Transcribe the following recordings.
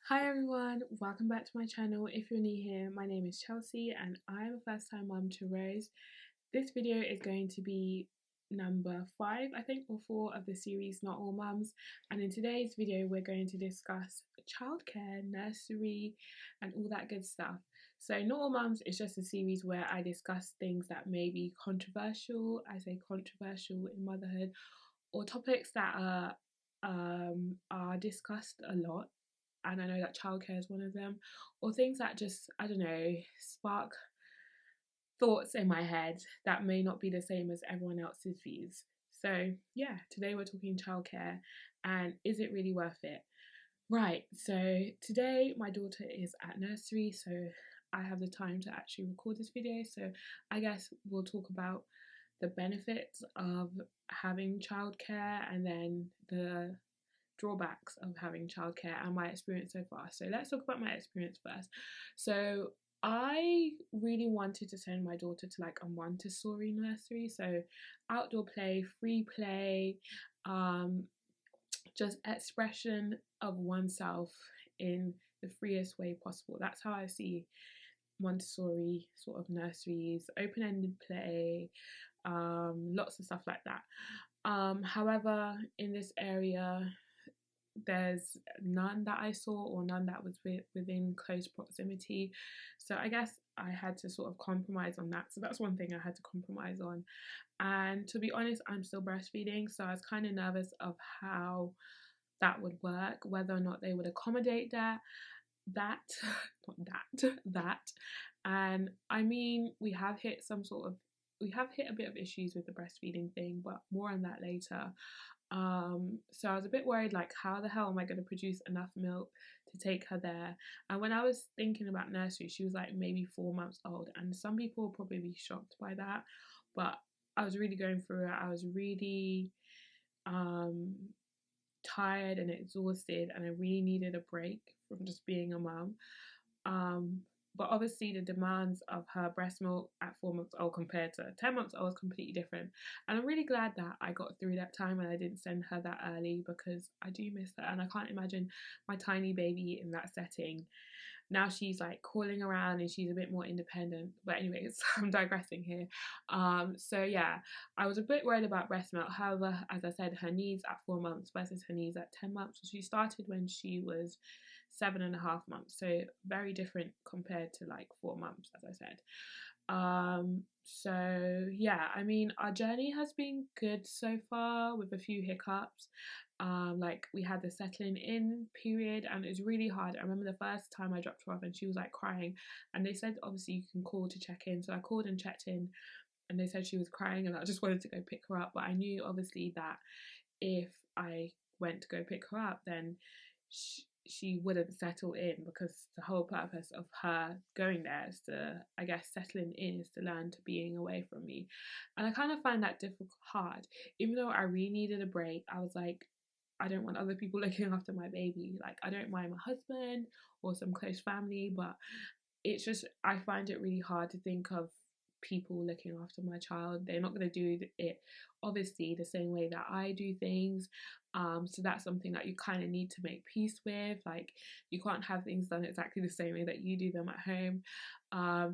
Hi everyone, welcome back to my channel. If you're new here, my name is Chelsea and I'm a first time mum to Rose. This video is going to be number 5, I think, or 4 of the series Not All Mums, and in today's video we're going to discuss childcare, nursery and all that good stuff. So Not All Mums is just a series where I discuss things that may be controversial, I say controversial in motherhood, or topics that are discussed a lot, and I know that childcare is one of them, or things that just, I don't know, spark thoughts in my head that may not be the same as everyone else's views. So yeah, today we're talking childcare and is it really worth it? Right, so today my daughter is at nursery, so I have the time to actually record this video, so I guess we'll talk about the benefits of having childcare and then the drawbacks of having childcare and my experience so far. So let's talk about my experience first. So I really wanted to send my daughter to like a Montessori nursery, so outdoor play, free play, just expression of oneself in the freest way possible. That's how I see Montessori sort of nurseries, open-ended play, lots of stuff like that. However, in this area there's none that I saw or none that was within close proximity, so I guess I had to sort of compromise on that. So that's one thing I had to compromise on, and to be honest, I'm still breastfeeding, so I was kind of nervous of how that would work, whether or not they would accommodate that that. And I mean, we have hit a bit of issues with the breastfeeding thing, but more on that later. So I was a bit worried, like, how the hell am I going to produce enough milk to take her there? And when I was thinking about nursery, she was like maybe 4 months old, and some people will probably be shocked by that, but I was really going through it. I was really tired and exhausted, and I really needed a break from just being a mum. But obviously the demands of her breast milk at 4 months old compared to 10 months old is completely different. And I'm really glad that I got through that time and I didn't send her that early, because I do miss her and I can't imagine my tiny baby in that setting. Now she's like crawling around and she's a bit more independent. But anyways, I'm digressing here. So yeah, I was a bit worried about breast milk. However, as I said, her needs at 4 months versus her needs at 10 months. So she started when she was 7.5 months. So very different compared to like 4 months, as I said. So yeah, I mean, our journey has been good so far with a few hiccups. Like we had the settling in period and it was really hard. I remember the first time I dropped her off and she was like crying, and they said obviously you can call to check in, so I called and checked in and they said she was crying and I just wanted to go pick her up, but I knew obviously that if I went to go pick her up then she wouldn't settle in, because the whole purpose of her going there is to, I guess, settling in is to learn to being away from me. And I kind of find that hard. Even though I really needed a break, I was like, I don't want other people looking after my baby. Like, I don't mind my husband or some close family, but it's just, I find it really hard to think of people looking after my child. They're not going to do it obviously the same way that I do things. So that's something that you kind of need to make peace with. Like, you can't have things done exactly the same way that you do them at home.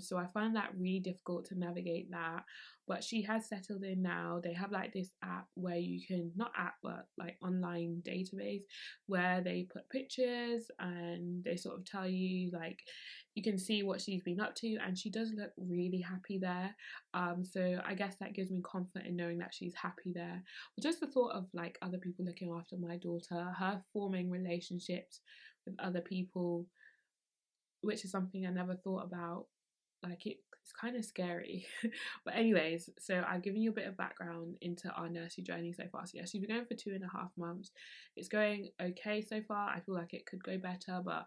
So I find that really difficult to navigate that. But she has settled in now. They have like this app where you can, not app, but like online database where they put pictures and they sort of tell you, like, you can see what she's been up to, and she does look really happy there. So I guess that gives me comfort in knowing that she's happy there. But just the thought of like other people looking after my daughter, her forming relationships with other people, which is something I never thought about, like it's kind of scary. But anyways, so I've given you a bit of background into our nursery journey so far. So yeah, she's been going for 2.5 months. It's going okay so far. I feel like it could go better, but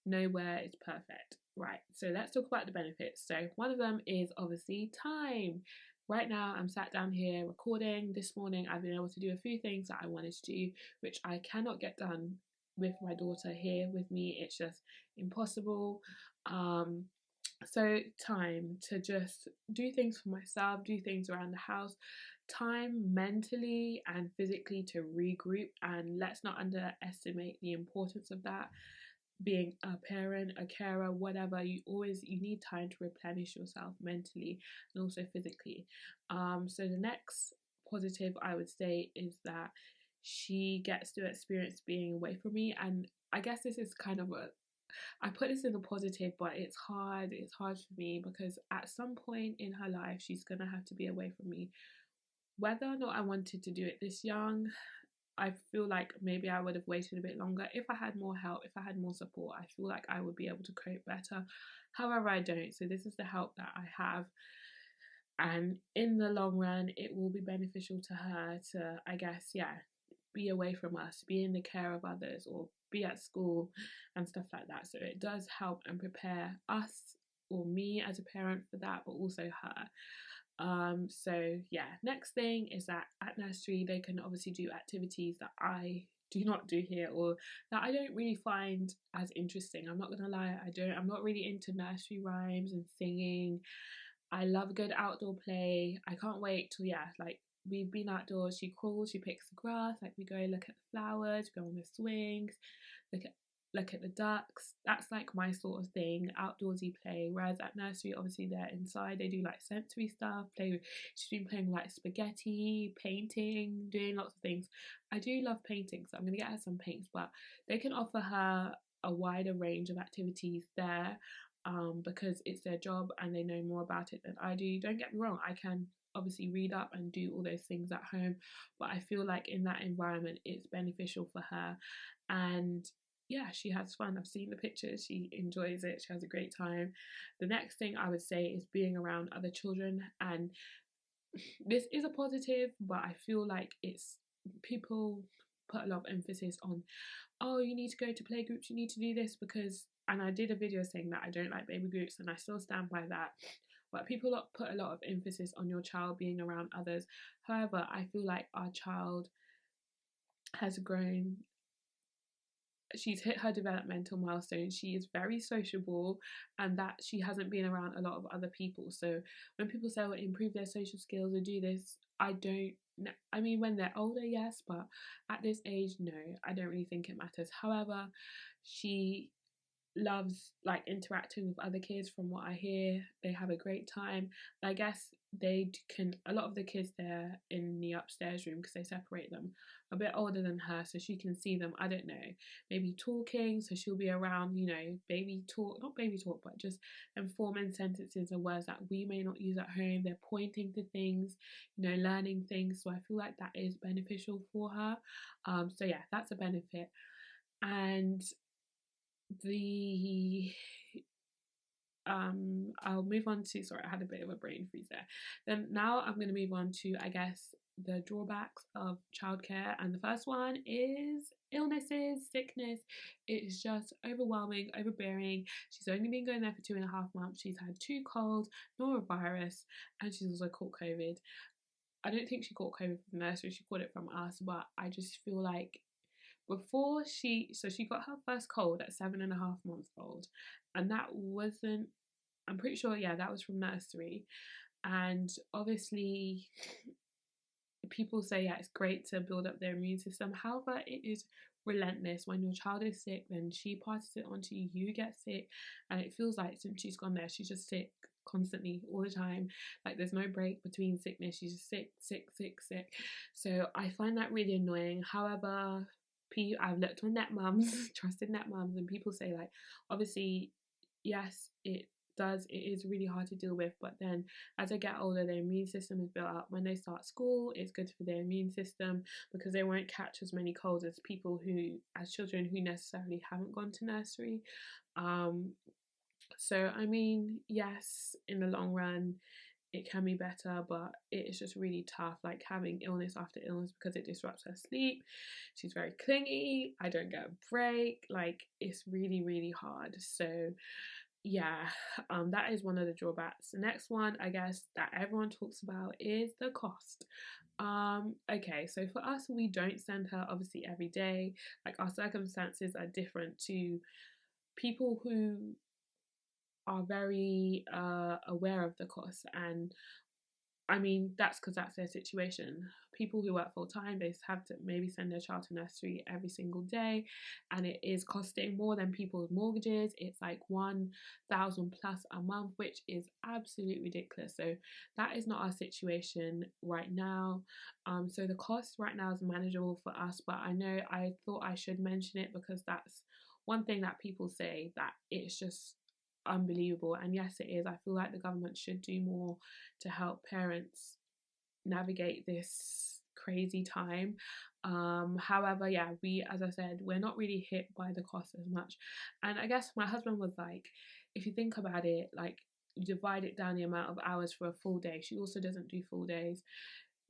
nowhere is perfect. Right, so let's talk about the benefits. So one of them is obviously time. Right now I'm sat down here recording. This morning I've been able to do a few things that I wanted to do, which I cannot get done with my daughter here with me. It's just impossible. So time to just do things for myself, do things around the house, time mentally and physically to regroup, and let's not underestimate the importance of that. being a parent, a carer, whatever, you need time to replenish yourself mentally and also physically. So the next positive I would say is that she gets to experience being away from me. And I guess this is kind of a, I put this in the positive, but it's hard. It's hard for me because at some point in her life, she's gonna have to be away from me. Whether or not I wanted to do it this young, I feel like maybe I would have waited a bit longer. If I had more help, if I had more support, I feel like I would be able to cope better. However, I don't. So this is the help that I have. And in the long run, it will be beneficial to her to, I guess, yeah, be away from us, be in the care of others, or be at school and stuff like that. So it does help and prepare us or me as a parent for that, but also her. So yeah, next thing is that at nursery they can obviously do activities that I do not do here, or that I don't really find as interesting. I'm not gonna lie, I'm not really into nursery rhymes and singing. I love good outdoor play. I can't wait till, yeah, like we've been outdoors, she crawls, she picks the grass, like we go look at the flowers, go on the swings, look at the ducks. That's like my sort of thing, outdoorsy play. Whereas at nursery, obviously they're inside, they do like sensory stuff, play with, she's been playing like spaghetti, painting, doing lots of things. I do love painting, so I'm gonna get her some paints, but they can offer her a wider range of activities there, because it's their job and they know more about it than I do. Don't get me wrong, I can obviously read up and do all those things at home, but I feel like in that environment it's beneficial for her. And yeah, she has fun. I've seen the pictures, she enjoys it, she has a great time. The next thing I would say is being around other children, and this is a positive, but I feel like it's, people put a lot of emphasis on, oh, you need to go to play groups, you need to do this, because, and I did a video saying that I don't like baby groups and I still stand by that, but people put a lot of emphasis on your child being around others. However, I feel like our child has grown, she's hit her developmental milestone, she is very sociable, and that she hasn't been around a lot of other people. So when people say, oh, improve their social skills or do this, I don't, I mean, when they're older, yes, but at this age, no, I don't really think it matters. However, she loves like interacting with other kids. From what I hear, they have a great time. I guess they can, a lot of the kids there in the upstairs room, because they separate them, a bit older than her, so she can see them, I don't know, maybe talking, so she'll be around, you know, baby talk, not baby talk, but just informing sentences and words that we may not use at home. They're pointing to things, you know, learning things. So I feel like that is beneficial for her. So yeah, that's a benefit. And the I'll move on to, sorry, I had a bit of a brain freeze there. Then now I'm going to move on to, I guess, the drawbacks of childcare, and the first one is illnesses, sickness. It is just overwhelming, overbearing. She's only been going there for 2.5 months. She's had 2 colds, norovirus, and she's also caught COVID. I don't think she caught COVID from the nursery, she caught it from us, but I just feel like before she got her first cold at 7.5 months old, and that wasn't, I'm pretty sure, yeah, that was from nursery. And obviously people say, yeah, it's great to build up their immune system. However, it is relentless. When your child is sick, then she passes it on to you, you get sick, and it feels like since she's gone there, she's just sick constantly all the time. Like there's no break between sickness, she's just sick, sick, sick, sick. So I find that really annoying. However, I've looked on net mums, trusted net mums, and people say, like, obviously, yes, it is really hard to deal with, but then as they get older, their immune system is built up. When they start school, it's good for their immune system because they won't catch as many colds as as children who necessarily haven't gone to nursery. So I mean, yes, in the long run it can be better, but it is just really tough, like having illness after illness, because it disrupts her sleep. She's very clingy, I don't get a break, like it's really, really hard. So yeah, that is one of the drawbacks. The next one, I guess, that everyone talks about is the cost. Okay, so for us, we don't send her obviously every day. Like our circumstances are different to people who are very aware of the cost, and I mean that's because that's their situation. people who work full time, they have to maybe send their child to nursery every single day, and it is costing more than people's mortgages. It's like 1,000 plus a month, which is absolutely ridiculous. So that is not our situation right now. So the cost right now is manageable for us, but I thought I should mention it because that's one thing that people say, that it's just unbelievable. And yes, it is. I feel like the government should do more to help parents navigate this crazy time. However, yeah, as I said, we're not really hit by the cost as much. And I guess my husband was like, if you think about it, like, you divide it down the amount of hours for a full day. She also doesn't do full days.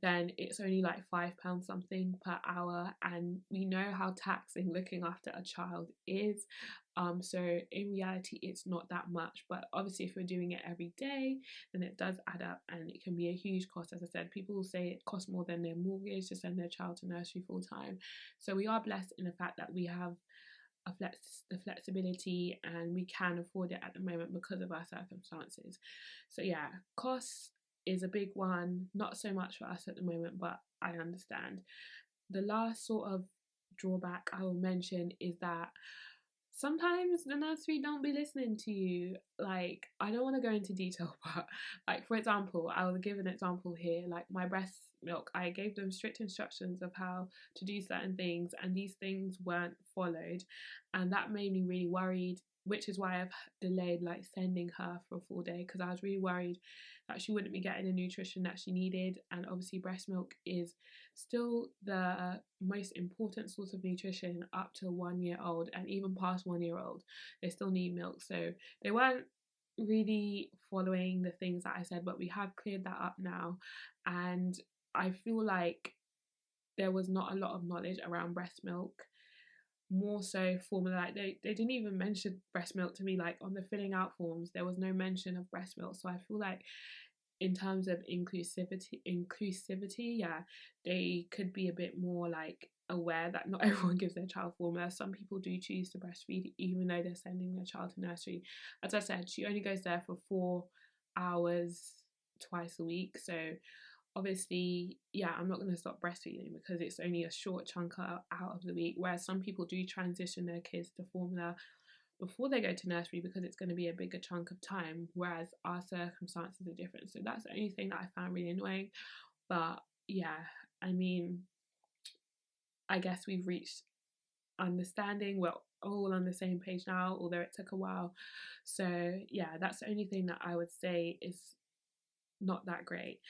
Then it's only like £5 something per hour, and we know how taxing looking after a child is. So in reality, it's not that much, but obviously if we're doing it every day, then it does add up, and it can be a huge cost. As I said, people will say it costs more than their mortgage to send their child to nursery full time. So we are blessed in the fact that we have the flexibility, and we can afford it at the moment because of our circumstances. So yeah, costs is a big one, not so much for us at the moment, but I understand. The last sort of drawback I will mention is that sometimes the nursery don't be listening to you. Like, I don't want to go into detail, but like, for example, I will give an example here. Like, my breast milk, I gave them strict instructions of how to do certain things, and these things weren't followed, and that made me really worried, which is why I've delayed like sending her for a full day, because I was really worried that she wouldn't be getting the nutrition that she needed. And obviously breast milk is still the most important source of nutrition up to 1 year old, and even past 1 year old they still need milk. So they weren't really following the things that I said, but we have cleared that up now, and I feel like there was not a lot of knowledge around breast milk, more so formula. Like, they didn't even mention breast milk to me. Like, on the filling out forms there was no mention of breast milk. So I feel like in terms of inclusivity, yeah, they could be a bit more like aware that not everyone gives their child formula. Some people do choose to breastfeed even though they're sending their child to nursery. As I said, she only goes there for 4 hours twice a week, so obviously, yeah, I'm not going to stop breastfeeding because it's only a short chunk out of the week, whereas some people do transition their kids to formula before they go to nursery because it's going to be a bigger chunk of time, whereas our circumstances are different. So that's the only thing that I found really annoying. But yeah, I mean, I guess we've reached understanding. We're all on the same page now, although it took a while. So yeah, that's the only thing that I would say is not that great.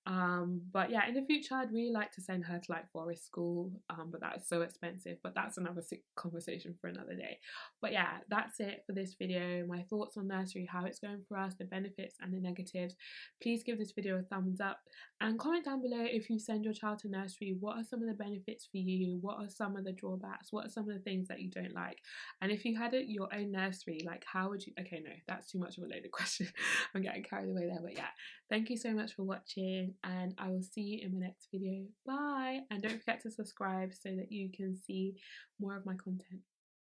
But yeah, in the future I'd really like to send her to like forest school, but that's so expensive, but that's another conversation for another day. But yeah, that's it for this video. My thoughts on nursery, how it's going for us, the benefits and the negatives. Please give this video a thumbs up and comment down below if you send your child to nursery. What are some of the benefits for you? What are some of the drawbacks? What are some of the things that you don't like? And if you had your own nursery, like, how would you... Okay, no, that's too much of a loaded question. I'm getting carried away there. But yeah, thank you so much for watching, and I will see you in my next video. Bye! And don't forget to subscribe so that you can see more of my content.